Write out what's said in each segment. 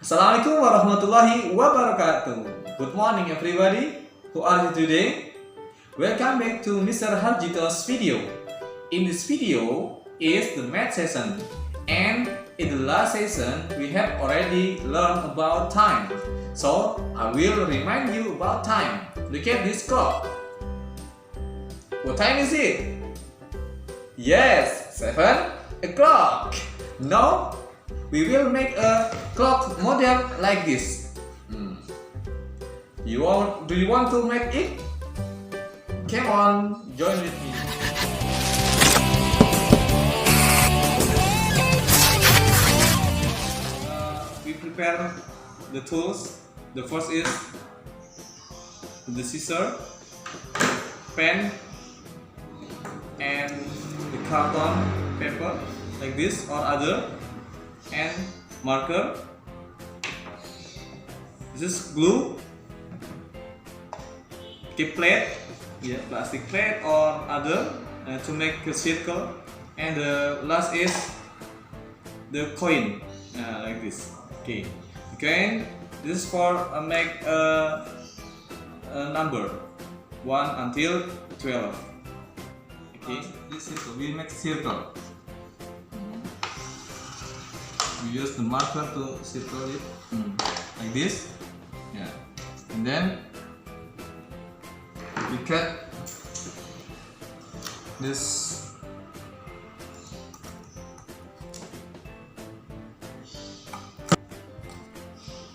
Assalamualaikum warahmatullahi wabarakatuh. Good morning everybody. Who are you today? Welcome back to Mr. Harjito's video. In this video is the math session, and in the last session we have already learned about time. So I will remind you about time. Look at this clock. What time is it? Yes, 7 o'clock. Now we will make a clock model like this. Do you want to make it? Come on, join with me. We prepare the tools. The first is the scissor, pen, and the carton paper like this or other, and marker. This is glue, plate, plastic plate or other to make a circle, and the last is the coin like this. Okay, this is for make a number 1 until 12. Okay, this is we make circle. We use the marker to circle it like this, and then we cut this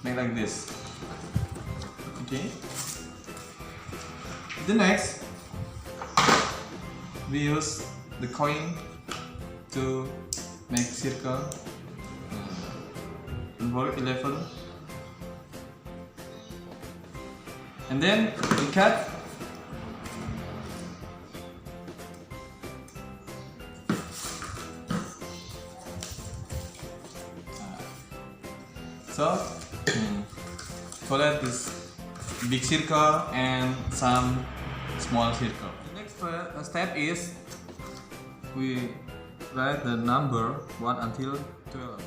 like this. Okay. The next, we use the coin to make circle. Number 11, and then we cut so collect this big circle and some small circle. The next step is we write the number 1 until 12.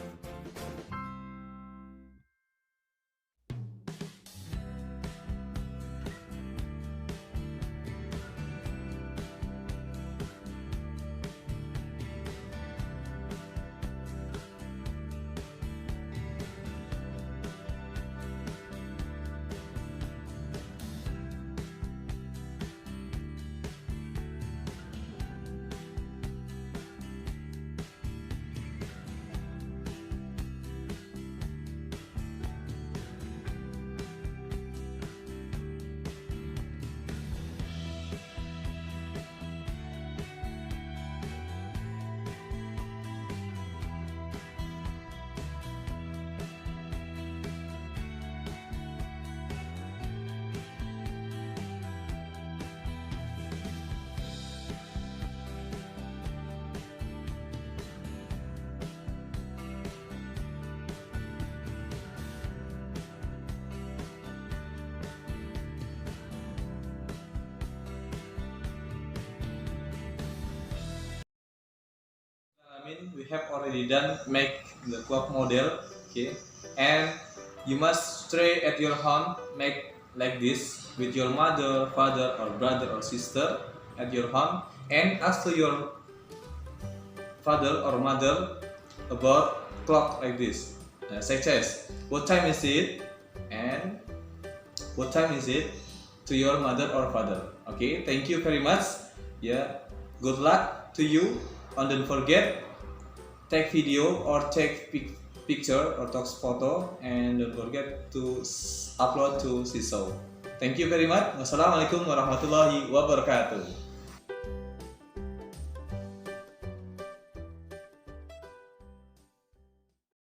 We have already done make the clock model, okay, and you must stay at your home, make like this with your mother, father or brother or sister at your home, and ask to your father or mother about clock like this, such as what time is it and what time is it to your mother or father. Okay, thank you very much. Good luck to you, and don't forget take video or take picture or take photo, and don't forget to upload to CISO. Thank you very much. Wassalamualaikum warahmatullahi wabarakatuh.